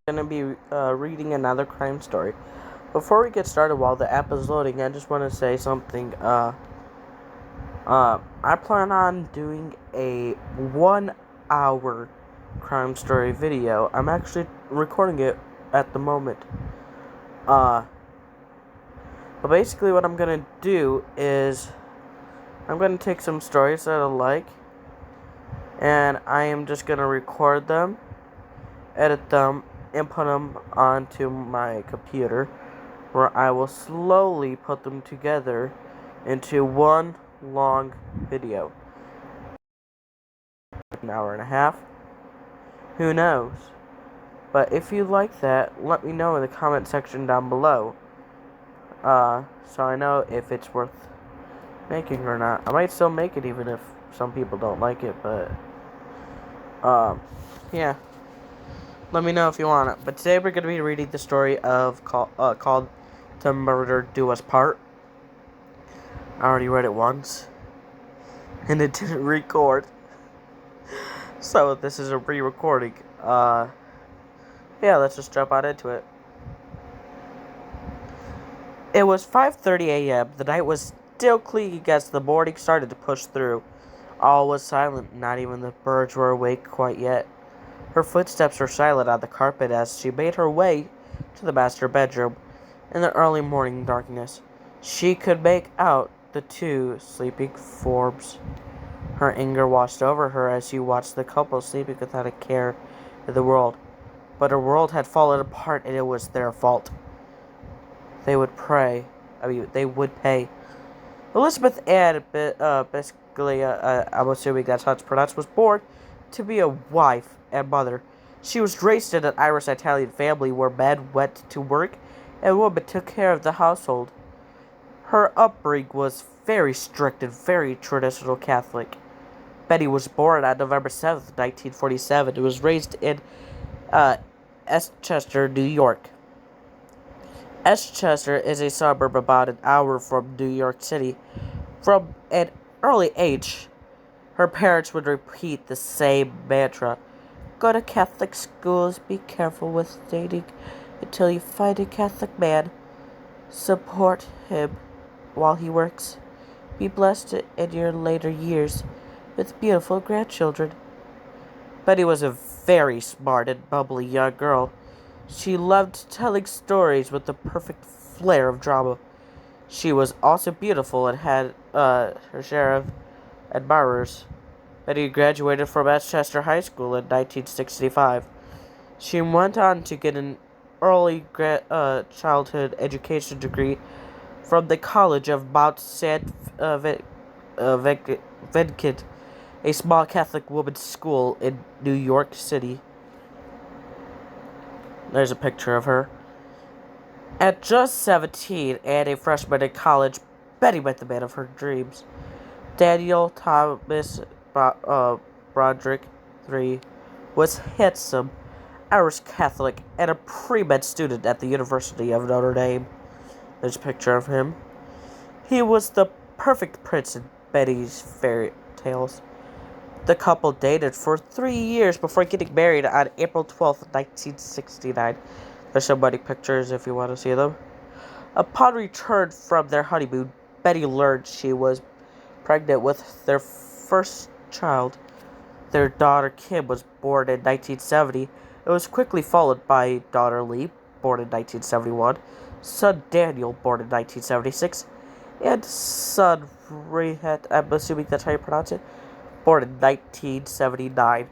going to be reading another crime story. Before we get started, while the app is loading, I just want to say something. I plan on doing a 1 hour crime story video. I'm actually recording it at the moment. But basically, what I'm gonna do is I'm gonna take some stories that I like, and I am just gonna record them, edit them, and put them onto my computer, where I will slowly put them together into one long video. An hour and a half. Who knows? But if you like that, let me know in the comment section down below. So I know if it's worth making or not. I might still make it even if some people don't like it, but yeah. Let me know if you want it. But today we're going to be reading the story of called "To Murder Do Us Part." I already read it once, and it didn't record. So this is a re-recording. Yeah, let's just jump on into it. It was 5:30 a.m. The night was still clear as the morning started to push through. All was silent, not even the birds were awake quite yet. Her footsteps were silent on the carpet as she made her way to the master bedroom. In the early morning darkness, she could make out the two sleeping forms. Her anger washed over her as she watched the couple sleeping without a care in the world. But her world had fallen apart, and it was their fault. They would pay. Elisabeth Ann Bisceglia, I'm assuming that's how it's pronounced, was born to be a wife and mother. She was raised in an Irish-Italian family where men went to work and women took care of the household. Her upbringing was very strict and very traditional Catholic. Betty was born on November 7th, 1947, and was raised in Estchester, New York. Estchester is a suburb about an hour from New York City. From an early age, her parents would repeat the same mantra. Go to Catholic schools, be careful with dating until you find a Catholic man. Support him while he works. Be blessed in your later years with beautiful grandchildren. Betty was a very smart and bubbly young girl. She loved telling stories with the perfect flair of drama. She was also beautiful and had her share of admirers. Betty graduated from Estchester High School in 1965. She went on to get an early childhood education degree from the College of Mount St. Vincent, a small Catholic women's school in New York City. There's a picture of her. At just 17 and a freshman in college, Betty met the man of her dreams. Daniel Thomas Broderick III was handsome, Irish Catholic, and a pre-med student at the University of Notre Dame. There's a picture of him. He was the perfect prince in Betty's fairy tales. The couple dated for 3 years before getting married on April 12th, 1969. There's some wedding pictures if you want to see them. Upon return from their honeymoon, Betty learned she was pregnant with their first child. Their daughter Kim was born in 1970. It was quickly followed by daughter Lee, born in 1971, son Daniel, born in 1976, and son Rehat, I'm assuming that's how you pronounce it, born in 1979.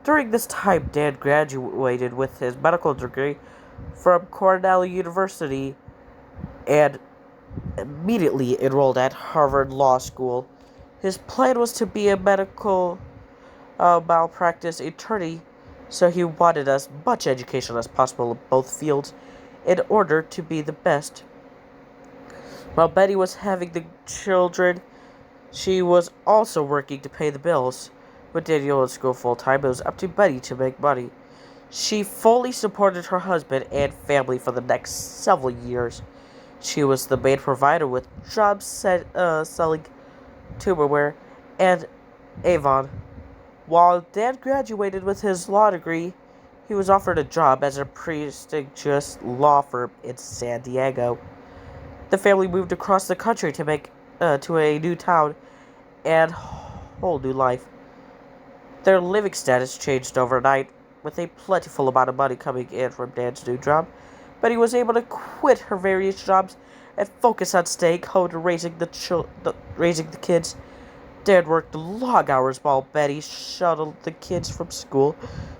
During this time, Dan graduated with his medical degree from Cornell University and immediately enrolled at Harvard Law School. His plan was to be a medical malpractice attorney, so he wanted as much education as possible in both fields in order to be the best. While Betty was having the children, she was also working to pay the bills. With Daniel in school full-time, it was up to Betty to make money. She fully supported her husband and family for the next several years. She was the main provider with jobs selling Tupperware and Avon. While Dan graduated with his law degree, He was offered a job as a prestigious law firm in San Diego. The family moved across the country to a new town and whole new life. Their living status changed overnight, with a plentiful amount of money coming in from Dan's new job. Betty was able to quit her various jobs and focus on staying home and raising the kids. Dan worked long hours while Betty shuttled the kids from school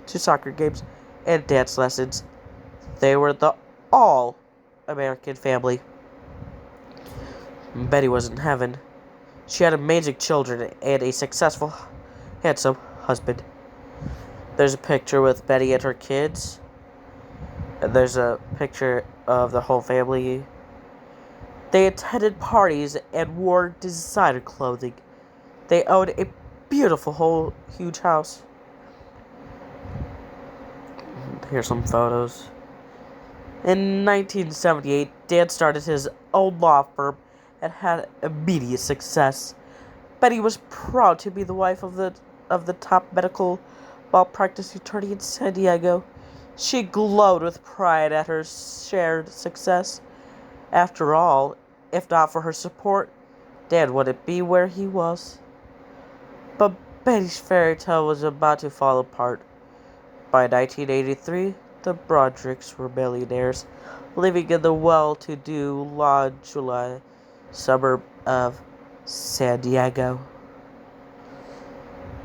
to soccer games and dance lessons. They were the all-American family. Betty was in heaven. She had amazing children and a successful, handsome husband. There's a picture with Betty and her kids. And there's a picture of the whole family. They attended parties and wore designer clothing. They owned a beautiful, huge house. Here's some photos. In 1978, Dan started his own law firm and had immediate success. Betty was proud to be the wife of the top medical malpractice attorney in San Diego. She glowed with pride at her shared success. After all, if not for her support, Dan wouldn't be where he was. But Betty's fairy tale was about to fall apart. By 1983, the Brodericks were millionaires, living in the well-to-do La Jolla suburb of San Diego.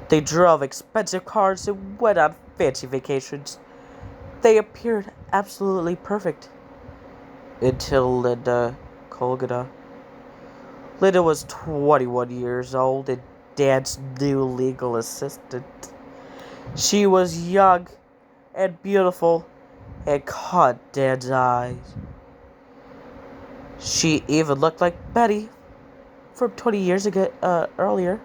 They drove expensive cars and went on fancy vacations. They appeared absolutely perfect. Until Linda Colgada. Linda was 21 years old and Dan's new legal assistant. She was young and beautiful and caught Dan's eyes. She even looked like Betty from 20 years earlier.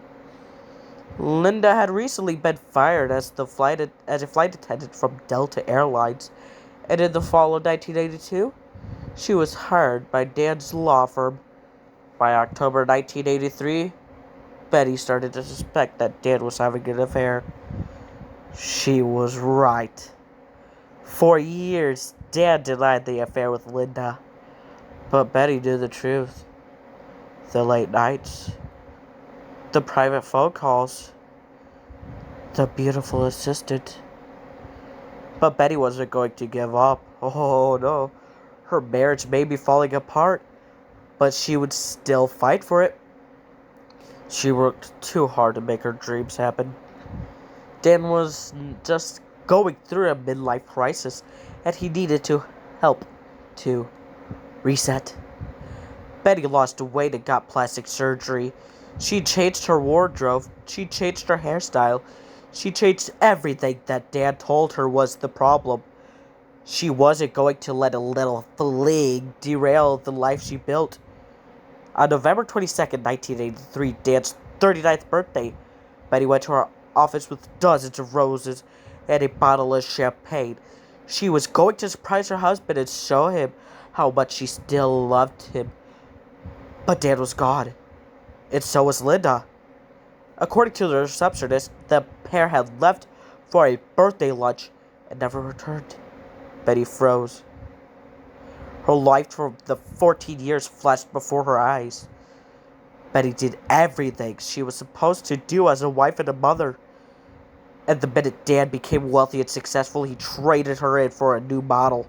Linda had recently been fired as a flight attendant from Delta Airlines, and in the fall of 1982, she was hired by Dan's law firm. By October 1983, Betty started to suspect that Dan was having an affair. She was right. For years, Dan denied the affair with Linda, but Betty knew the truth. The late nights, the private phone calls, the beautiful assistant. But Betty wasn't going to give up. Oh no. Her marriage may be falling apart, but she would still fight for it. She worked too hard to make her dreams happen. Dan was just going through a midlife crisis, and he needed help to reset. Betty lost weight and got plastic surgery. She changed her wardrobe. She changed her hairstyle. She changed everything that Dan told her was the problem. She wasn't going to let a little fling derail the life she built. On November 22nd, 1983, Dan's 39th birthday, Betty went to her office with dozens of roses and a bottle of champagne. She was going to surprise her husband and show him how much she still loved him. But Dan was gone, and so was Linda. According to the receptionist, the pair had left for a birthday lunch and never returned. Betty froze. Her life for the 14 years flashed before her eyes. Betty did everything she was supposed to do as a wife and a mother. And the minute Dan became wealthy and successful, he traded her in for a new model.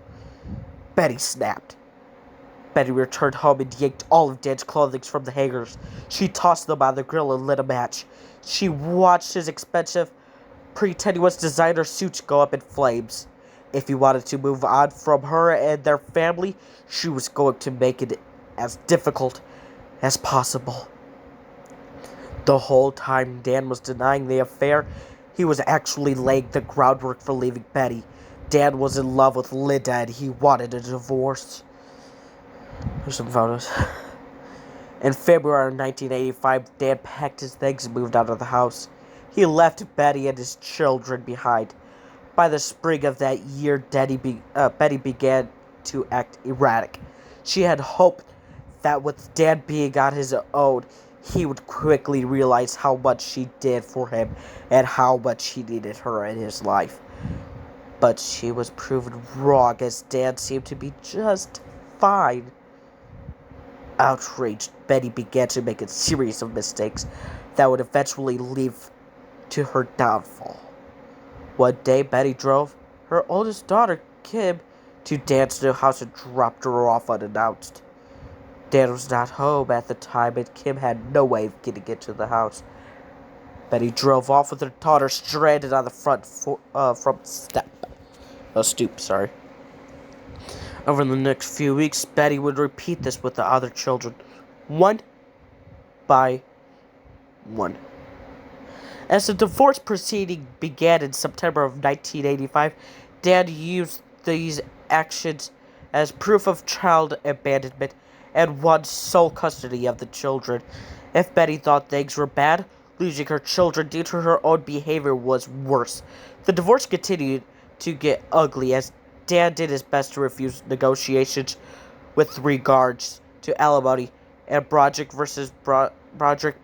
Betty snapped. Betty returned home and yanked all of Dan's clothing from the hangers. She tossed them on the grill and lit a match. She watched his expensive, pretentious designer suits go up in flames. If he wanted to move on from her and their family, she was going to make it as difficult as possible. The whole time Dan was denying the affair, he was actually laying the groundwork for leaving Betty. Dan was in love with Linda and he wanted a divorce. Here's some photos. In February of 1985, Dan packed his things and moved out of the house. He left Betty and his children behind. By the spring of that year, Betty began to act erratic. She had hoped that with Dan being on his own, he would quickly realize how much she did for him and how much he needed her in his life. But she was proven wrong, as Dan seemed to be just fine. Outraged, Betty began to make a series of mistakes that would eventually lead to her downfall. One day, Betty drove her oldest daughter, Kim, to Dan's new house and dropped her off unannounced. Dan was not home at the time, and Kim had no way of getting into the house. Betty drove off with her daughter stranded on the front stoop. Over the next few weeks, Betty would repeat this with the other children, one by one. As the divorce proceeding began in September of 1985, Dan used these actions as proof of child abandonment and won sole custody of the children. If Betty thought things were bad, losing her children due to her own behavior was worse. The divorce continued to get ugly as Dan did his best to refuse negotiations with regards to alimony, and Broderick versus Broderick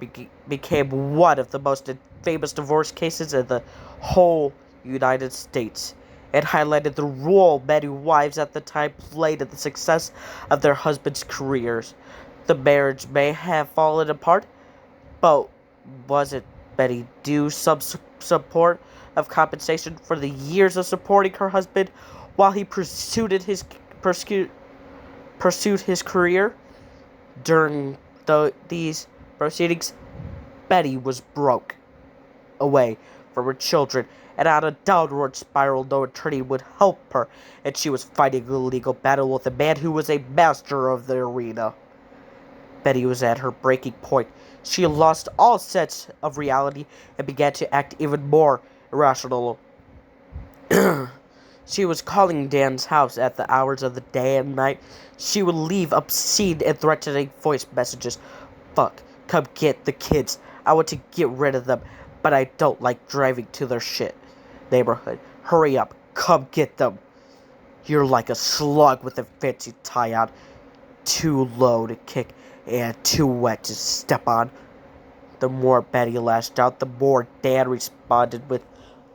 became one of the most famous divorce cases in the whole United States. It highlighted the role many wives at the time played in the success of their husbands' careers. The marriage may have fallen apart, but wasn't Betty due some support of compensation for the years of supporting her husband while he pursued his career? During these proceedings, Betty was broke away from her children and on a downward spiral. No attorney would help her, and she was fighting a legal battle with a man who was a master of the arena. Betty was at her breaking point. She lost all sense of reality and began to act even more irrational. She was calling Dan's house at the hours of the day and night. She would leave obscene and threatening voice messages. Fuck, come get the kids. I want to get rid of them, but I don't like driving to their shit neighborhood. Hurry up, come get them. You're like a slug with a fancy tie on. Too low to kick and too wet to step on. The more Betty lashed out, the more Dan responded with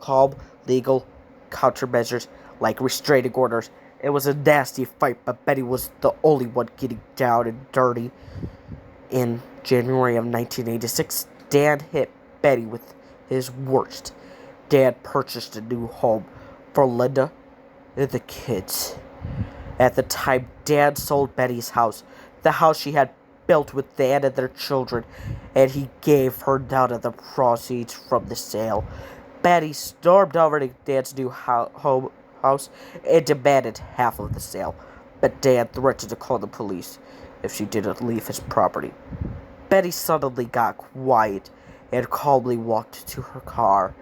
calm, legal countermeasures like restraining orders. It was a nasty fight, but Betty was the only one getting down and dirty. In January of 1986, Dan hit Betty with his worst. Dan purchased a new home for Linda and the kids. At the time, Dan sold Betty's house, the house she had built with Dan and their children, and he gave her none of the proceeds from the sale. Betty stormed over to Dan's new house and demanded half of the sale, but Dan threatened to call the police if she didn't leave his property. Betty suddenly got quiet and calmly walked to her car,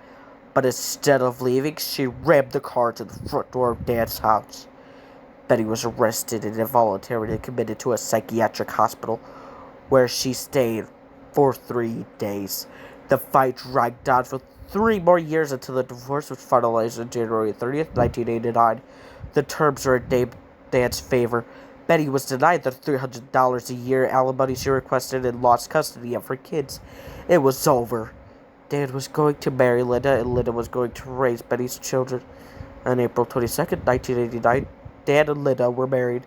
but instead of leaving, she rammed the car to the front door of Dan's house. Betty was arrested and involuntarily committed to a psychiatric hospital, where she stayed for 3 days. The fight dragged on for 3 more years until the divorce was finalized on January 30th, 1989. The terms were in Dan's favor. Betty was denied the $300 a year alimony she requested and lost custody of her kids. It was over. Dan was going to marry Linda, and Linda was going to raise Betty's children. On April 22nd, 1989, Dan and Linda were married.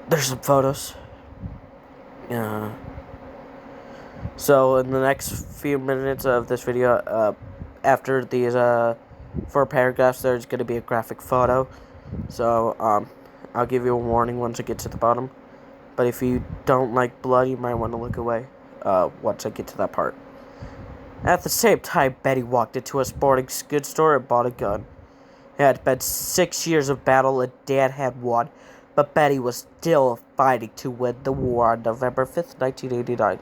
There's some photos. So in the next few minutes of this video, after these 4 paragraphs, there's going to be a graphic photo. So I'll give you a warning once I get to the bottom. But if you don't like blood, you might want to look away once I get to that part. At the same time, Betty walked into a sporting goods store and bought a gun. It had been 6 years of battle, and Dan had won, but Betty was still fighting to win the war. On November 5th, 1989.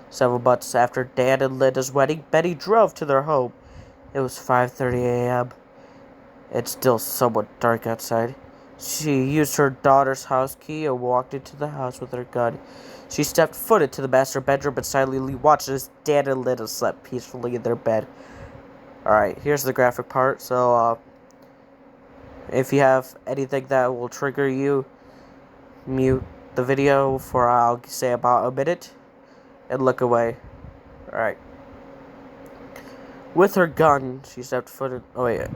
7 months after Dan and Linda's wedding, Betty drove to their home. It was 5:30 a.m. It's still somewhat dark outside. She used her daughter's house key and walked into the house with her gun. She stepped foot into the master bedroom and silently watched as Dan and Linda slept peacefully in their bed. Alright, here's the graphic part. So, if you have anything that will trigger you, mute the video for I'll say about a minute and look away. Alright. With her gun, she stepped foot in... Oh, wait.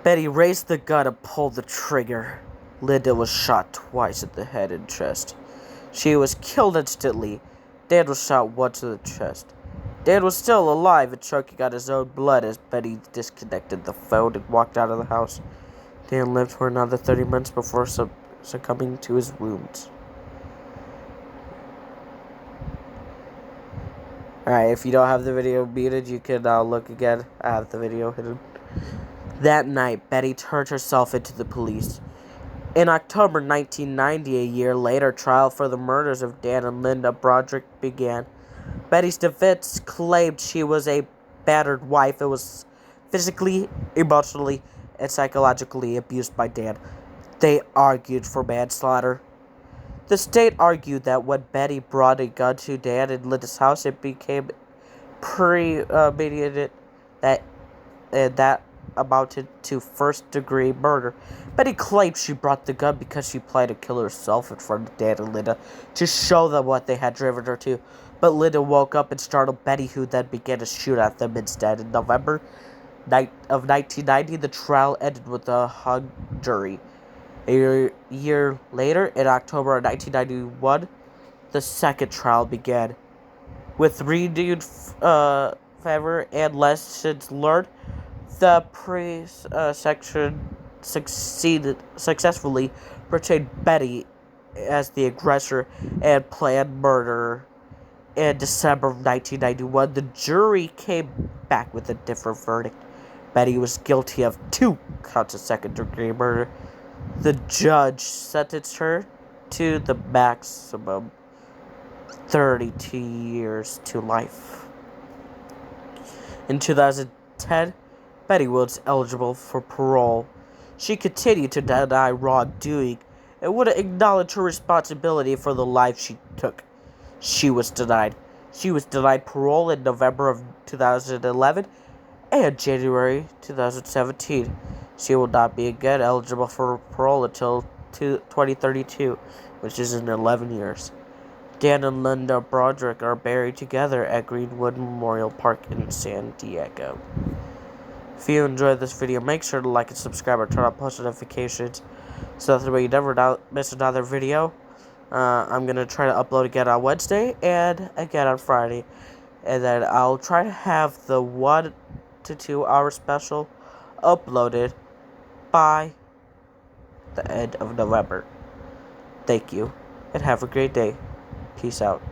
Betty raised the gun and pulled the trigger. Linda was shot twice in the head and chest. She was killed instantly. Dan was shot once in the chest. Dan was still alive and choking on his own blood as Betty disconnected the phone and walked out of the house. Dan lived for another 30 months before succumbing to his wounds. Alright, if you don't have the video muted, you can look again. I have the video hidden. That night, Betty turned herself into the police. In October 1990, a year later, trial for the murders of Dan and Linda Broderick began. Betty's defense claimed she was a battered wife and was physically, emotionally, and psychologically abused by Dan. They argued for manslaughter. The state argued that when Betty brought a gun to Dan and Linda's house, it became premeditated, that amounted to first-degree murder. Betty claimed she brought the gun because she planned to kill herself in front of Dan and Linda to show them what they had driven her to. But Linda woke up and startled Betty, who then began to shoot at them instead. In November of 1990, the trial ended with a hung jury. A year later, in October of 1991, the second trial began. With renewed favor and lessons learned, the section successfully portrayed Betty as the aggressor and planned murderer. In December of 1991, the jury came back with a different verdict. Betty was guilty of 2 counts of second-degree murder. The judge sentenced her to the maximum 32 years to life. In 2010, Betty was eligible for parole. She continued to deny wrongdoing and would acknowledge her responsibility for the life she took. She was denied. She was denied parole in November of 2011 and January 2017. She will not be again eligible for parole until 2032, which is in 11 years. Dan and Linda Broderick are buried together at Greenwood Memorial Park in San Diego. If you enjoyed this video, make sure to like and subscribe and turn on post notifications so that way you never miss another video. I'm going to try to upload again on Wednesday and again on Friday. And then I'll try to have the 1 to 2 hour special uploaded by the end of November. Thank you, and have a great day. Peace out.